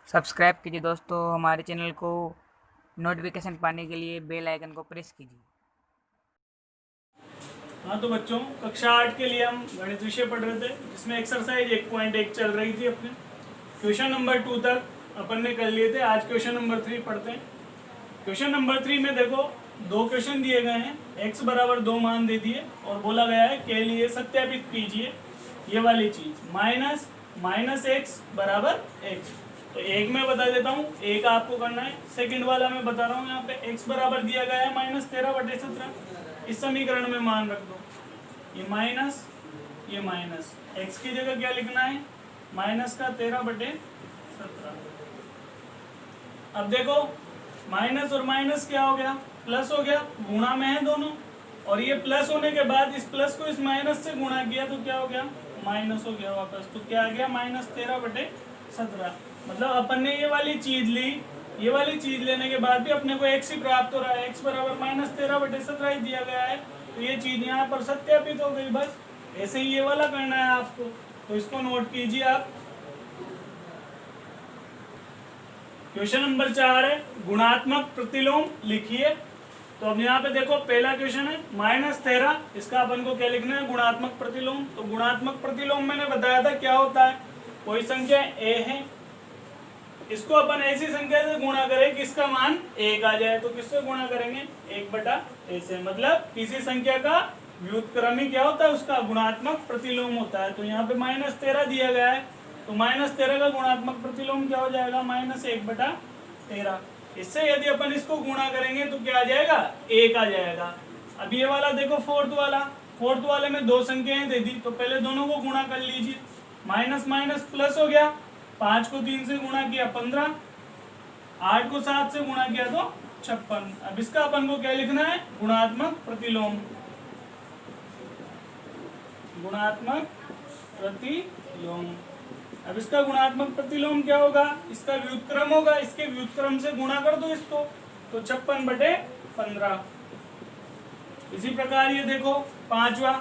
Subscribe कीजिए दोस्तों हमारे चैनल को। नोटिफिकेशन पाने के लिए बेल आइकन को प्रेस कीजिए। हाँ तो बच्चों, कक्षा 8 के लिए हम गणित विषय पढ़ रहे थे, जिसमें एक्सरसाइज 1.1 चल रही थी अपने। क्वेश्चन नंबर 2 तक अपन ने कर लिए थे। आज क्वेश्चन नंबर 3 पढ़ते हैं। क्वेश्चन नंबर 3 में देखो, दो क्वेश्चन दिए गए हैं। x बराबर 2 मान दे दिए और बोला गया है के लिए सत्यापित कीजिए ये वाली चीज माइनस एक्स बराबर एक्स। तो एक मैं बता देता हूँ, एक आपको करना है। सेकंड वाला मैं बता रहा हूँ। यहाँ पे x बराबर दिया गया है -13/17। इस समीकरण में मान रख दो, ये माइनस x की जगह क्या लिखना है, माइनस का 13/17। अब देखो, माइनस और माइनस क्या हो गया, प्लस हो गया, गुणा में है दोनों। और ये प्लस होने के बाद इस प्लस को इस माइनस से गुणा किया तो क्या हो गया, माइनस हो गया वापस। तो क्या आ गया, -13/17। मतलब अपन ने ये वाली चीज ली, ये वाली चीज लेने के बाद भी अपने को x ही प्राप्त हो रहा है। x बराबर -13/17 ही दिया गया है। तो ये चीज यहाँ पर सत्यापित हो गई। बस ऐसे ही ये वाला करना है आपको। तो इसको नोट कीजिए आप। क्वेश्चन नंबर 4 है, गुणात्मक प्रतिलोम लिखिए। तो अब यहाँ पे देखो, पहला क्वेश्चन है -13, इसका अपन को क्या लिखना है, गुणात्मक प्रतिलोम। तो गुणात्मक प्रतिलोम मैंने बताया था क्या होता है। कोई संख्या a है, इसको अपन ऐसी संख्या से गुणा करें कि इसका मान 1 आ जाए। तो किससे गुणा करेंगे, 1/a से। मतलब किसी संख्या का व्युत्क्रमी क्या होता है, उसका गुणात्मक प्रतिलोम होता है। तो यहाँ पे -13 दिया गया है, तो -13 का गुणात्मक प्रतिलोम क्या हो जाएगा, -1/13। इससे यदि अपन इसको गुणा करेंगे तो क्या आ जाएगा, 1 आ जाएगा। अब ये वाला देखो, फोर्थ वाले में दो संख्याएं दे दी, तो पहले दोनों को गुणा कर लीजिए। माइनस माइनस प्लस हो गया, 5 को 3 से गुणा किया 15, 8 को 7 से गुणा किया तो 56। अब इसका अपन को क्या लिखना है, गुणात्मक प्रतिलोम। गुणात्मक प्रतिलोम। अब इसका गुणात्मक प्रतिलोम क्या होगा, इसका व्युत्क्रम होगा। इसके व्युत्क्रम से गुणा कर दो इसको, तो 56/15। इसी प्रकार ये देखो, पांचवा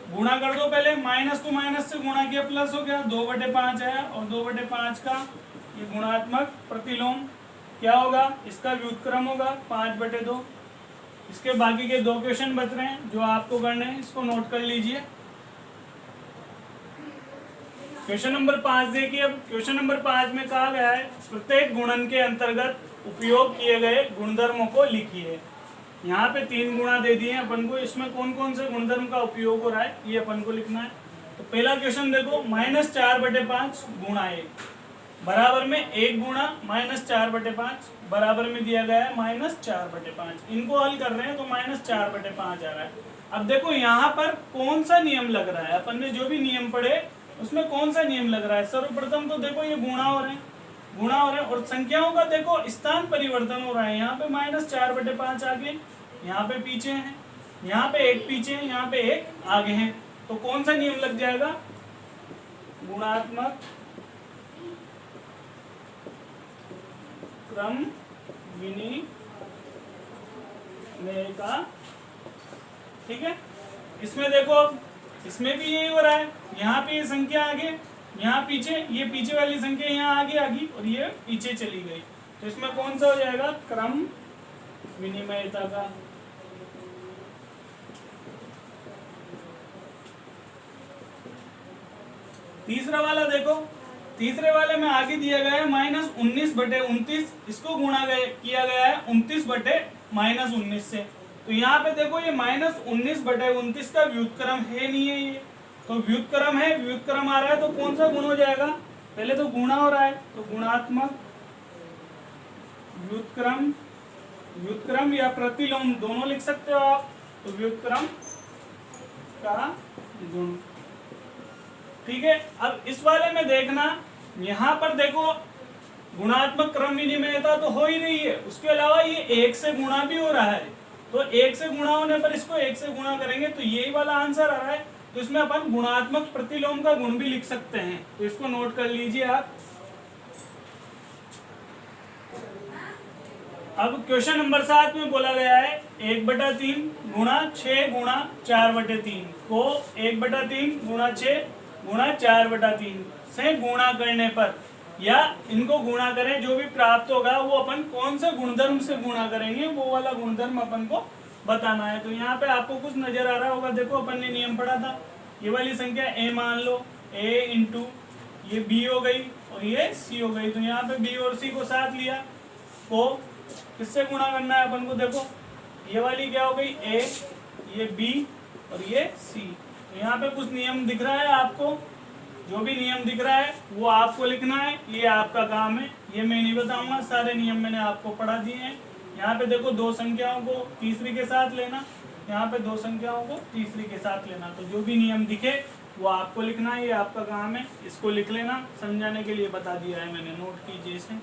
गुणा कर दो। पहले माइनस को माइनस से गुणा किया, प्लस हो गया, 2/5 आया। और 2/5 का ये गुणात्मक प्रतिलोम क्या होगा, इसका व्युत्क्रम होगा 5/2। इसके बाकी के दो क्वेश्चन बच रहे हैं जो आपको करने हैं, इसको नोट कर लीजिए। क्वेश्चन नंबर 5 देखिए। अब क्वेश्चन नंबर 5 में कहा गया है, प्रत्येक गुणन के अंतर्गत उपयोग किए गए गुणधर्मों को लिखिए। यहाँ पे 3 गुणा दे दिए हैं अपन को, इसमें कौन कौन से गुणधर्म का उपयोग हो रहा है ये अपन को लिखना है। तो पहला क्वेश्चन देखो, -4/5 गुणा 1 बराबर में 1 गुणा -4/5 बराबर में दिया गया है -4/5। इनको हल कर रहे हैं तो -4/5 आ रहा है। अब देखो यहाँ पर कौन सा नियम लग रहा है, अपन ने जो भी नियम पढ़े उसमें कौन सा नियम लग रहा है। सर्वप्रथम तो देखो, ये गुणा हो रहे हैं और संख्याओं का देखो स्थान परिवर्तन हो रहा है। यहाँ पे -4/5 आगे, यहाँ पे पीछे है, यहाँ पे एक पीछे है, यहाँ पे एक आगे है। तो कौन सा नियम लग जाएगा, गुणात्मक क्रम विनिमय का। ठीक है, इसमें देखो, इसमें भी यही हो रहा है। यहाँ पे ये संख्या आगे, यहाँ पीछे, ये पीछे वाली संख्या यहाँ आगे आ गई और ये पीछे चली गई। तो इसमें कौन सा हो जाएगा, क्रम विनिमयता का। तीसरा वाला देखो, तीसरे वाले में आगे दिया गया है -19/29, इसको गुणा किया गया है 29/-19 से। तो यहाँ पे देखो, ये -19/29 का व्युत्क्रम है नहीं है ये, तो व्युत्क्रम है, व्युत्क्रम आ रहा है तो कौन सा गुण हो जाएगा, पहले तो गुणा हो रहा है तो गुणात्मक व्युत्क्रम या प्रतिलोम दोनों लिख सकते हो आप। तो व्युत्क्रम का गुण। ठीक है, अब इस वाले में देखना, यहाँ पर देखो गुणात्मक क्रम विनिमयता तो हो ही रही है, उसके अलावा ये 1 से गुणा भी हो रहा है। तो 1 से गुणा होने पर इसको 1 से गुणा करेंगे तो यही वाला आंसर आ रहा है। तो इसमें अपन गुणात्मक प्रतिलोम का गुण भी लिख सकते हैं। तो इसको नोट कर लीजिए आप। अब क्वेश्चन नंबर 7 में बोला गया है 1/3 गुणा 6 गुणा 4/3 को 1/3 गुणा 6 गुणा 4/3 से गुणा करने पर या इनको गुणा करें, जो भी प्राप्त होगा वो अपन कौन से गुणधर्म से गुणा करेंगे वो वाला गुणधर्म अपन को बताना है। तो यहाँ पे आपको कुछ नजर आ रहा होगा, देखो अपन ने नियम पढ़ा था, ये वाली संख्या a मान लो, a इंटू ये b हो गई और ये c हो गई। तो यहाँ पे b और c को साथ लिया, को किससे गुणा करना है अपन को, देखो ये वाली क्या हो गई a, ये b और ये c। तो यहाँ पे कुछ नियम दिख रहा है आपको, जो भी नियम दिख रहा है वो आपको लिखना है, ये आपका काम है, ये मैं नहीं बताऊंगा, सारे नियम मैंने आपको पढ़ा दिए हैं। यहाँ पे देखो दो संख्याओं को तीसरी के साथ लेना, यहाँ पे दो संख्याओं को तीसरी के साथ लेना, तो जो भी नियम दिखे वो आपको लिखना है, ये आपका काम है, इसको लिख लेना, समझाने के लिए बता दिया है मैंने, नोट कीजिए इसे।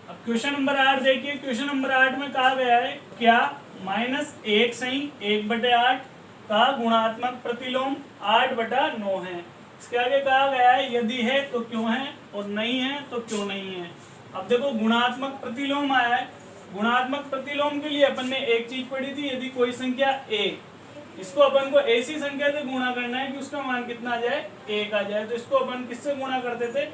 अब क्वेश्चन नंबर 8 देखिए, क्वेश्चन नंबर 8 में कहा गया है क्या -1 सही 1/8 का गुणात्मक प्रतिलोम 8/9 है। इसके आगे कहा गया है यदि है तो क्यों है और नहीं है तो क्यों नहीं है। अब देखो गुणात्मक प्रतिलोम आया है, गुणात्मक प्रतिलोम के लिए अपन ने एक चीज पढ़ी थी, यदि कोई संख्या a, इसको अपन को ऐसी संख्या से गुणा करना है कि उसका मान कितना आ जाए, 1 आ जाए, तो इसको अपन किससे गुणा करते थे,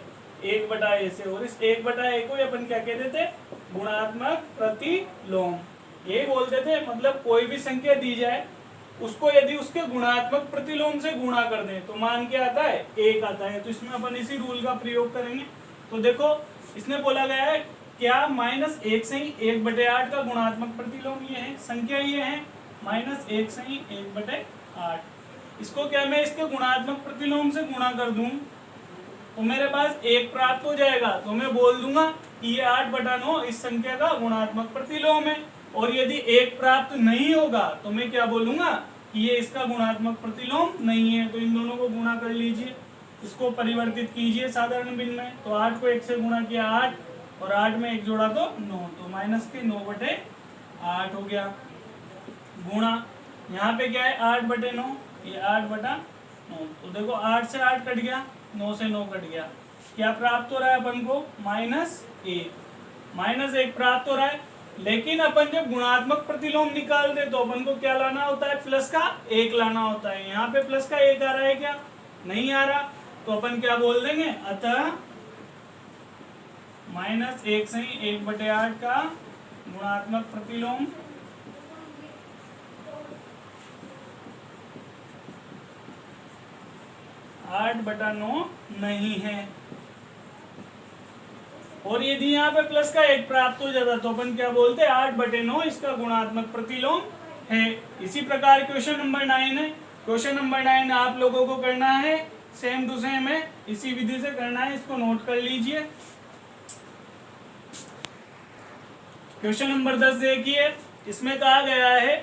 1/a से, और इस 1/a को अपन क्या कहते थे, गुणात्मक प्रतिलोम ये बोलते थे। मतलब कोई भी संख्या दी जाए उसको यदि उसके गुणात्मक प्रतिलोम से गुणा कर दें तो मान क्या आता है, 1 आता है। तो इसमें अपन इसी रूल का प्रयोग करेंगे। तो देखो इसने बोला गया है क्या -1 सही 1/8 का गुणात्मक प्रतिलोम ये है, संख्या ये है -1 सही 1/8। इसको क्या मैं इसके गुणात्मक प्रतिलोम से गुणा कर दूं तो मेरे पास 1 प्राप्त हो जाएगा, तो मैं बोल दूंगा कि ये 8/9 इस संख्या का गुणात्मक प्रतिलोम है। और यदि 1 प्राप्त नहीं होगा तो मैं क्या बोलूंगा कि ये इसका गुणात्मक प्रतिलोम नहीं है। तो इन दोनों को गुणा कर लीजिए, इसको परिवर्तित कीजिए साधारण भिन्न में। तो 8 को 1 से गुणा किया 8 और 8 में 1 जोड़ा तो 9, तो माइनस के 9/8 हो गया। गुणा यहाँ पे क्या है 8/9, ये 8/9। तो देखो 8 से 8 कट गया, 9 से 9 कट गया, क्या प्राप्त हो रहा है अपन को, -1 प्राप्त हो रहा है। लेकिन अपन जब गुणात्मक प्रतिलोम निकाल दे तो अपन को क्या लाना होता है, प्लस का 1 लाना होता है। यहाँ पे प्लस का 1 आ रहा है क्या, नहीं आ रहा, तो अपन क्या बोल देंगे, अतः -1 सही 1/8 का गुणात्मक प्रतिलोम 8/9 नहीं है। और यदि यहाँ पे प्लस का 1 प्राप्त हो जाता तो अपन क्या बोलते, 8/9 इसका गुणात्मक प्रतिलोम है। इसी प्रकार क्वेश्चन नंबर 9 है, क्वेश्चन नंबर 9 आप लोगों को करना है सेम टू सेम है, इसी विधि से करना है, इसको नोट कर लीजिए। क्वेश्चन नंबर 10 देखिए, इसमें कहा गया है,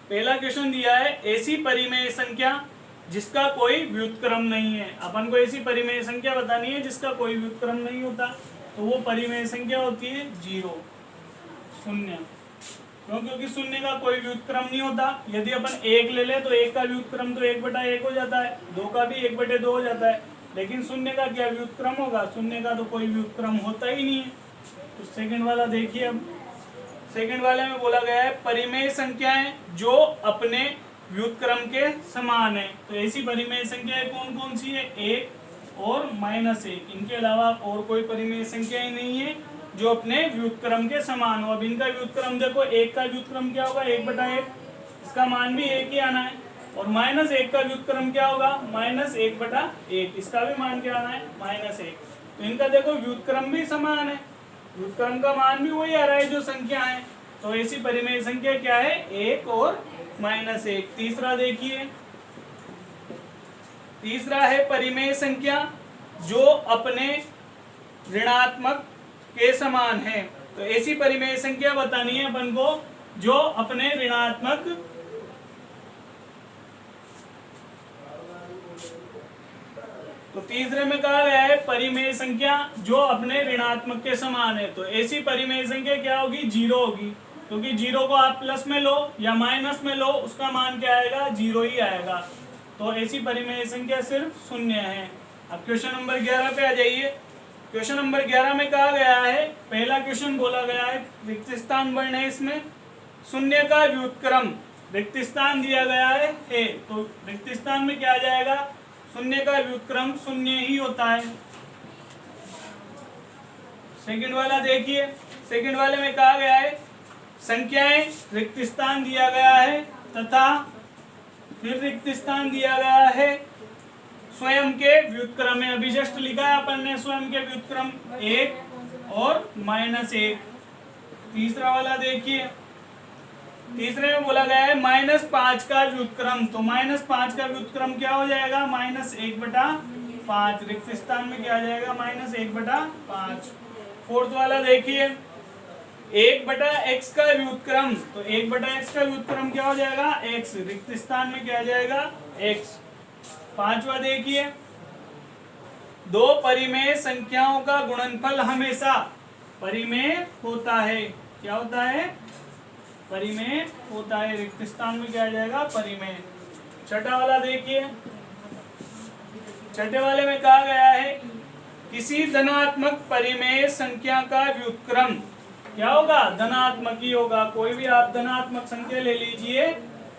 पहला क्वेश्चन दिया है ऐसी परिमेय संख्या जिसका कोई व्युत्क्रम नहीं है। अपन को ऐसी परिमेय संख्या बतानी है जिसका कोई व्युत्क्रम नहीं होता, तो वो परिमेय संख्या होती है 0, 0। क्योंकि शून्य का कोई व्युत्क्रम नहीं होता। यदि अपन 1 ले ले तो 1 का व्युत्क्रम तो 1/1 हो जाता है, 2 का भी 1/2 हो जाता है, लेकिन शून्य का क्या व्युत्क्रम होगा, शून्य का तो कोई व्युत्क्रम होता ही नहीं है। तो सेकंड वाला देखिए, अब सेकंड वाले में बोला गया है परिमेय संख्याएं जो अपने व्युत्क्रम के समान है। तो ऐसी परिमेय संख्याएं कौन कौन सी है, 1 और -1, इनके अलावा और कोई परिमेय संख्याएं नहीं है जो अपने व्युत्क्रम के समान हो। अब इनका व्युत्क्रम देखो, 1 का व्युत्क्रम क्या होगा, 1/1, इसका मान भी 1 ही आना है। और -1 का व्युत्क्रम क्या होगा, -1/1, इसका भी मान क्या आना है, -1। तो इनका देखो व्युत्क्रम भी समान है, व्युत्क्रम का मान भी वही आ रहा है जो संख्या है। तो ऐसी परिमेय संख्या क्या है, 1 और -1। तीसरा देखिए, तीसरा है परिमेय संख्या जो अपने ऋणात्मक के समान है। तो ऐसी परिमेय संख्या बतानी है अपन को जो अपने ऋणात्मक तो तीसरे में कहा गया है परिमेय संख्या जो अपने ऋणात्मक के समान है। तो ऐसी परिमेय संख्या क्या होगी, 0 होगी, क्योंकि 0 को आप प्लस में लो या माइनस में लो उसका मान क्या आएगा, 0 ही आएगा। तो ऐसी परिमेय संख्या सिर्फ 0 है। अब क्वेश्चन नंबर 11 पे आ जाइए। क्वेश्चन नंबर 11 में कहा गया है, पहला क्वेश्चन बोला गया है रिक्त स्थान वर्ण है, इसमें शून्य का व्युत्क्रम रिक्त स्थान दिया गया है। तो रिक्त स्थान में क्या आ जाएगा, शून्य का व्युत्क्रम 0 ही होता है। सेकंड वाला देखिए, सेकंड वाले में कहा गया है संख्याएं रिक्त स्थान दिया गया है तथा फिर रिक्त स्थान दिया गया है स्वयं के व्युत्क्रम में। अभी जस्ट लिखा है अपन ने स्वयं के व्युत्क्रम 1 और -1। तीसरा वाला देखिए, तीसरे में बोला गया है -5 का व्युत्क्रम, तो -5 का व्युत्क्रम क्या हो जाएगा, -1/5। रिक्त स्थान में क्या आ जाएगा, -1/5। फोर्थ वाला देखिए 1/x का व्युत्क्रम, तो 1/x का व्युत्क्रम क्या हो जाएगा, x। रिक्त स्थान में क्या आ जाएगा, x। पांचवा देखिए, दो परिमेय संख्याओं का गुणनफल हमेशा परिमेय होता है। क्या होता है, परिमेय होता है। रिक्त स्थान में क्या आ जाएगा, परिमेय। छठा वाला देखिए, छठे वाले में कहा गया है किसी धनात्मक परिमेय संख्या का व्युत्क्रम क्या होगा, धनात्मक ही होगा। कोई भी आप धनात्मक संख्या ले लीजिए,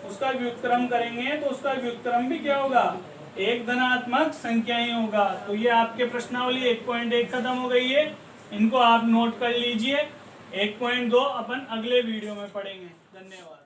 उसका व्युत्क्रम करेंगे तो उसका व्युत्क्रम भी क्या होगा, एक धनात्मक संख्या ही होगा। तो ये आपके प्रश्नावली 1.1 खत्म हो गई है, इनको आप नोट कर लीजिए। 1.2 अपन अगले वीडियो में पढ़ेंगे। धन्यवाद।